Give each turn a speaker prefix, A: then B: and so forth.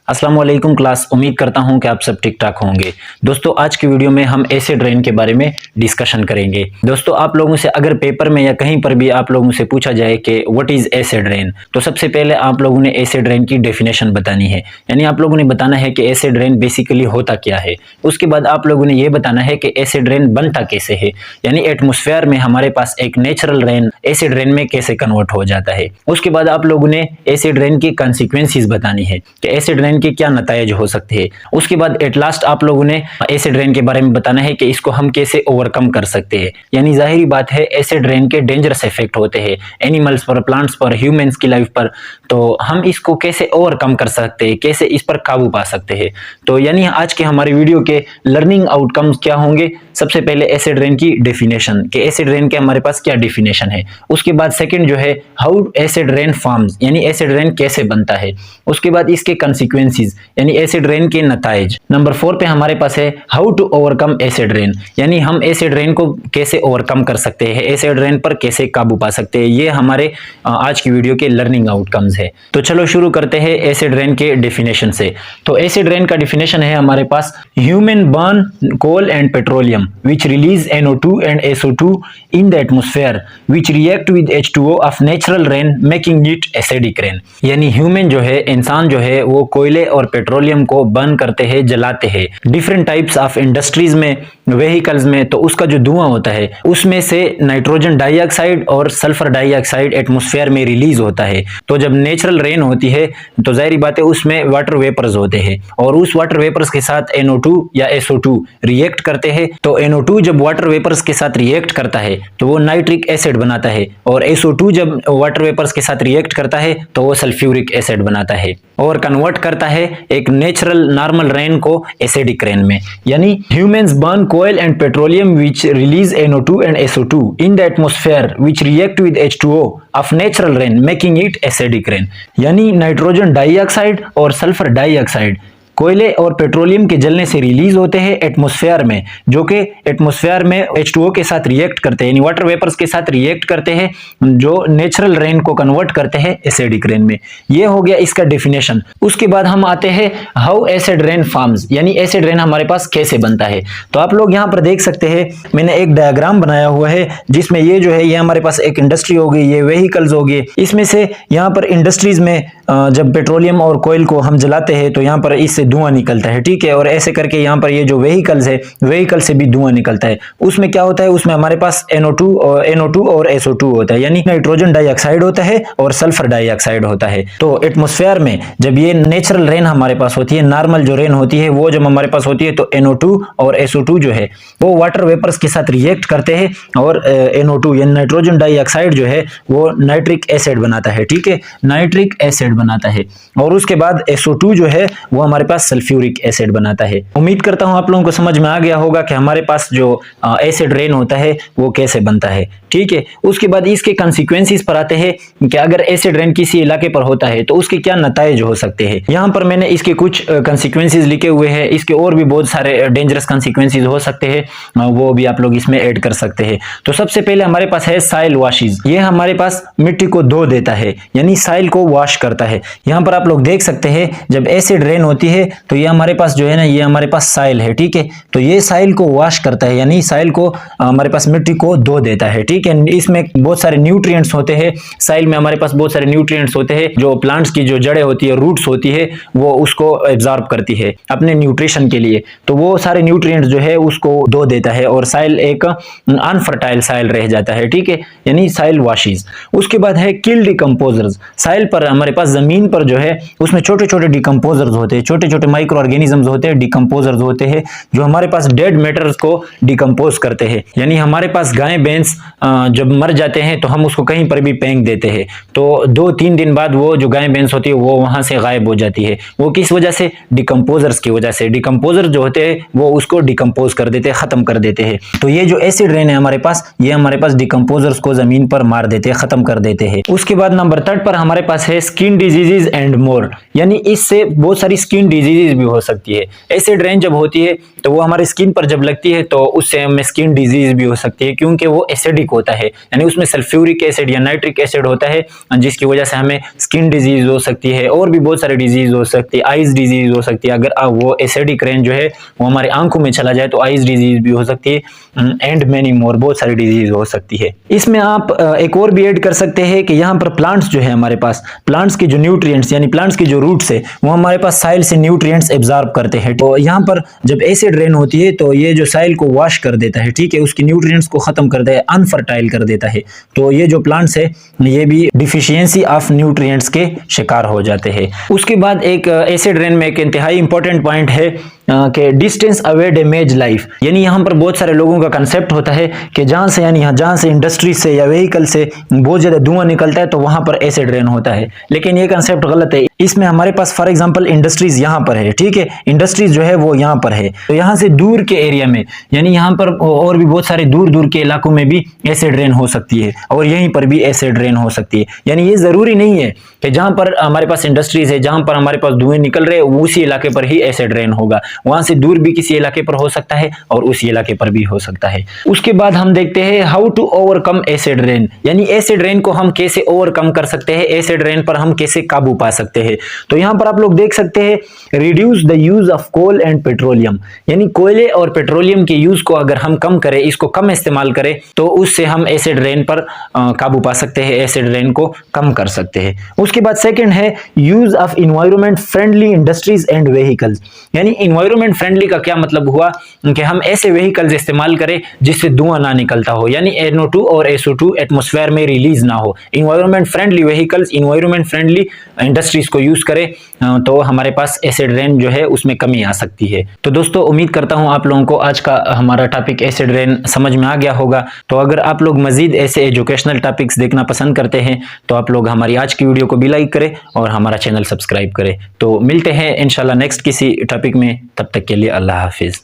A: अस्सलाम वालेकुम क्लास। उम्मीद करता हूं कि आप सब ठीक ठाक होंगे। दोस्तों आज की वीडियो में हम एसिड रेन के बारे में डिस्कशन करेंगे। दोस्तों आप लोगों से अगर पेपर में या कहीं पर भी आप लोगों से पूछा जाए कि व्हाट इज एसिड रेन, तो सबसे पहले आप लोगों ने एसिड रेन की डेफिनेशन बतानी है। यानी आप लोगों ने बताना है कि एसिड रेन बेसिकली होता क्या है। उसके बाद आप लोगों ने यह बताना है कि एसिड रेन बनता कैसे है, यानी एटमॉस्फेयर में हमारे पास एक नेचुरल रेन एसिड रेन में कैसे कन्वर्ट हो जाता है। उसके बाद आप लोगों ने एसिड रेन की कॉन्सिक्वेंसेस बतानी है कि एसिड रेन के क्या नतायज हो सकते हैं। उसके बाद एट लास्ट आप लोगों ने एसिड रेन के बारे में बताना है कि इसको हम कैसे ओवरकम कर सकते हैं। यानी जाहिर बात है एसिड रेन के डेंजरस इफेक्ट होते हैं एनिमल्स पर, प्लांट्स पर, ह्यूमंस की लाइफ पर, तो हम इसको कैसे ओवरकम कर सकते हैं, कैसे इस पर काबू पा सकते हैं। तो यानी आज के हमारे वीडियो के लर्निंग आउटकम्स क्या होंगे। सबसे पहले एसिड रेन की डेफिनेशन कि एसिड रेन के हमारे पास क्या डेफिनेशन है। उसके बाद सेकंड जो है हाउ एसिड रेन फॉर्म्स, यानी एसिड रेन कैसे बनता है। उसके बाद इसके कॉन्सिक्वेंसेस यानी एसिड रेन के नतायज। नंबर 4 पे हमारे पास है how to overcome acid rain, यानी हम एसिड रेन को कैसे ओवरकम कर सकते हैं, एसिड रेन पर कैसे काबू पा सकते हैं। ये हमारे आज की वीडियो के लर्निंग आउटकम्स है। तो चलो शुरू करते हैं एसिड रेन के डेफिनेशन से। तो एसिड रेन का डेफिनेशन है हमारे पास human burn coal and petroleum which release NO2 and SO2 in the atmosphere which react with H2O of natural rain making it acidic rain। यानी ह्यूमन जो है, इंसान जो है, वो कोयले और पेट्रोलियम को बर्न करते हैं, जलाते हैं डिफरेंट टाइप्स ऑफ इंडस्ट्रीज में, व्हीकल्स में। तो उसका जो धुआं होता है उसमें से नाइट्रोजन डाइऑक्साइड और सल्फर डाइऑक्साइड एटमॉस्फेयर में रिलीज होता है। तो जब नेचुरल रेन होती है तो जाहिर बात है उसमें वाटर वेपर्स होते हैं और उस वाटर वेपर्स के साथ NO2 या SO2 रिएक्ट करते हैं। तो NO2 जब वाटर वेपर्स के साथ रिएक्ट करता है तो वो नाइट्रिक एसिड बनाता है और SO2 जब वाटर वेपर्स के साथ रिएक्ट करता है तो वो सल्फ्यूरिक एसिड बनाता है और कन्वर्ट करता है एक नेचुरल नॉर्मल रेन को एसिडिक रेन में। यानी ह्यूमंस बर्न कोयल and petroleum which release NO2 and SO2 in the atmosphere which react with H2O of natural rain making it acidic rain. यानी नाइट्रोजन डाइऑक्साइड और sulphur dioxide कोयले और petroleum के जलने से रिलीज होते हैं एटमॉस्फेयर में, जो कि एटमॉस्फेयर में H2O के साथ रिएक्ट करते हैं, यानी वाटर वेपर्स के साथ रिएक्ट करते हैं, जो नेचुरल रेन को कन्वर्ट करते हैं एसिडिक रेन में। ये हो गया इसका डेफिनेशन। उसके बाद हम आते हैं हाउ एसिड रेन फॉर्म्स, यानी एसिड रेन हमारे पास कैसे बनता है। तो आप लोग यहाँ पर देख सकते हैं मैंने एक डायग्राम बनाया हुआ है जिसमें ये जो है ये हमारे पास एक इंडस्ट्री हो गई, ये व्हीकल्स हो गए। इसमें से यहाँ पर इंडस्ट्रीज में जब पेट्रोलियम और कोयल को हम जलाते हैं तो यहाँ पर इससे धुआं निकलता है, ठीक है। और ऐसे करके यहाँ पर ये जो व्हीकल्स है, व्हीकल से भी धुआं निकलता है। उसमें क्या होता है, उसमें हमारे पास NO2 और SO2 होता है, यानी नाइट्रोजन डाइऑक्साइड होता है और सल्फर डाइऑक्साइड होता है। तो एटमॉस्फेयर में जब ये नेचुरल रेन हमारे पास होती है, नॉर्मल जो रेन होती है, वो जब हमारे पास होती है तो NO2 और SO2 जो है वो वाटर वेपर्स के साथ रिएक्ट करते हैं और NO2 यानी नाइट्रोजन डाइऑक्साइड जो है वो नाइट्रिक एसिड बनाता है, ठीक है, नाइट्रिक एसिड बनाता है। और उसके बाद SO2 जो है वो हमारे पास सल्फ्यूरिक एसिड बनाता है। उम्मीद करता हूं आप लोगों को समझ में आ गया होगा कि हमारे पास जो एसिड रेन होता है वो कैसे बनता है, ठीक है। उसके बाद इसके कॉन्सिक्वेंसेस पर आते हैं कि अगर एसिड रेन किसी इलाके पर होता है तो उसके क्या नतायज हो सकते हैं। यहाँ पर मैंने इसके कुछ कॉन्सिक्वेंसेस लिखे हुए हैं, इसके और भी बहुत सारे डेंजरस कॉन्सिक्वेंसेस हो सकते हैं, वो भी आप लोग इसमें ऐड कर सकते हैं। तो सबसे पहले हमारे पास है साइल वॉशेज। ये हमारे पास मिट्टी को धो देता है, यानी साइल को वॉश करता है। यहाँ पर आप लोग देख सकते हैं जब एसिड रेन होती है तो ये हमारे पास जो है ना, ये हमारे पास साइल है, ठीक है। तो ये साइल को वॉश करता है, यानी साइल को हमारे पास मिट्टी को धो देता है, ठीक है। इसमें बहुत सारे न्यूट्रिएंट्स होते हैं, साइल में हमारे पास बहुत सारे न्यूट्रिएंट्स होते हैं, जो प्लांट्स की जो जड़ें होती है, रूट्स होती है, वो उसको एब्जॉर्ब करती है अपने न्यूट्रिशन के लिए। तो वो सारे न्यूट्रिएंट्स जो है उसको धो देता है और साइल एक अनफर्टाइल साइल रह जाता है, ठीक है, यानी साइल वॉशेज। उसके बाद है किल डिकम्पोजर्स। साइल पर हमारे पास जमीन पर जो है उसमें छोटे छोटे डिकम्पोजर्स होते हैं, छोटे छोटे माइक्रो ऑर्गेनिजम्स होते हैं, डिकम्पोजर्स होते हैं, जो हमारे पास डेड मैटर्स को डिकम्पोज करते हैं। यानी हमारे पास गाय भैंस जब मर जाते हैं तो हम उसको कहीं पर भी फेंक देते हैं, तो 2-3 दिन बाद वो जो गाय भैंस होती है वो वहां से गायब हो जाती है। वो किस वजह से, डिकम्पोजर्स की वजह से। डिकम्पोजर जो होते हैं वो उसको डिकम्पोज कर देते हैं, खत्म कर देते हैं। तो ये जो एसिड रेन है हमारे पास, ये हमारे पास डिकम्पोजर्स को जमीन पर मार देते हैं, खत्म कर देते हैं। उसके बाद नंबर 3 पर हमारे पास है स्किन डिजीजेज एंड मोर, यानी इससे बहुत सारी स्किन डिजीज भी हो सकती है। एसिड रेन जब होती है तो वो हमारे स्किन पर जब लगती है तो उससे हमें स्किन डिजीज भी हो सकती है, क्योंकि वो एसिडिक होता है, यानी उसमें सल्फ्यूरिक एसिड या नाइट्रिक एसिड होता है, जिसकी वजह से हमें स्किन डिजीज हो सकती है और भी बहुत सारी डिजीज हो सकती है। आइज डिजीज हो सकती है, अगर वो एसिडिक रेन जो है वो हमारी आंखों में चला जाए तो आइज डिजीज भी हो सकती है एंड मेनी मोर, बहुत सारी डिजीज हो सकती है। इसमें आप एक और भी ऐड कर सकते हैं कि यहाँ पर प्लांट्स जो है हमारे पास, प्लांट्स के जो न्यूट्रिएंट्स यानी प्लांट्स की जो रूट्स है वो हमारे पास साइल से न्यूट्रिएंट्स एब्जॉर्ब करते हैं। तो यहाँ पर जब एसिड रेन होती है तो ये जो साइल को वॉश कर देता है, ठीक है, उसकी न्यूट्रिएंट्स को खत्म कर देता है, अनफर्टाइल कर देता है। तो ये जो प्लांट्स है ये भी डिफिशियंसी ऑफ न्यूट्रिएंट्स के शिकार हो जाते हैं। उसके बाद एक एसिड रेन में एक इंतहाई इंपॉर्टेंट पॉइंट है कि डिस्टेंस अवे डैमेज लाइफ, यानी यहाँ पर बहुत सारे लोगों का कंसेप्ट होता है कि जहाँ से यानी जहाँ से इंडस्ट्री से या व्हीकल से बहुत ज़्यादा धुआं निकलता है तो वहाँ पर एसिड रेन होता है, लेकिन ये कंसेप्ट गलत है। इसमें हमारे पास फॉर एग्जांपल इंडस्ट्रीज यहाँ पर है, ठीक है, इंडस्ट्रीज जो है वो यहाँ पर है, तो यहाँ से दूर के एरिया में यानी यहाँ पर और भी बहुत सारे दूर दूर के इलाकों में भी एसिड रेन हो सकती है और यहीं पर भी एसिड रेन हो सकती है। यानी ये जरूरी नहीं है कि जहाँ पर हमारे पास इंडस्ट्रीज है, जहाँ पर हमारे पास धुएं निकल रहे उसी इलाके पर ही एसिड रेन होगा, वहां से दूर भी किसी इलाके पर हो सकता है और उसी इलाके पर भी हो सकता है। उसके बाद हम देखते हैं how to overcome acid rain, यानी एसिड रेन को हम कैसे ओवरकम कर सकते हैं, एसिड रेन पर हम कैसे काबू पा सकते हैं। तो यहाँ पर आप लोग देख सकते हैं reduce the use of coal and petroleum, यानी कोयले और पेट्रोलियम के यूज को अगर हम कम करें, इसको कम इस्तेमाल करें तो उससे हम एसिड रेन पर काबू पा सकते हैं, एसिड रेन को कम कर सकते हैं। उसके बाद सेकंड है use of environment friendly industries and vehicles, यानी इन्वायरमेंट फ्रेंडली का क्या मतलब हुआ कि हम ऐसे व्हीकल्स इस्तेमाल करें जिससे धुआं ना निकलता हो, यानी NO2 और SO2 एटमॉस्फेयर में रिलीज ना हो। Environment friendly vehicles, environment friendly industries को यूज करें तो हमारे पास एसिड रेन जो है उसमें कमी आ सकती है। तो दोस्तों उम्मीद करता हूं आप लोगों को आज का हमारा टॉपिक एसिड रेन समझ में आ गया होगा। तो अगर आप लोग मजीद ऐसे एजुकेशनल टॉपिक्स देखना पसंद करते हैं तो आप लोग हमारी आज की वीडियो को भी लाइक करें और हमारा चैनल सब्सक्राइब करें। तो मिलते हैं इंशाल्लाह नेक्स्ट किसी टॉपिक में, तब तक के लिए अल्लाह हाफिज।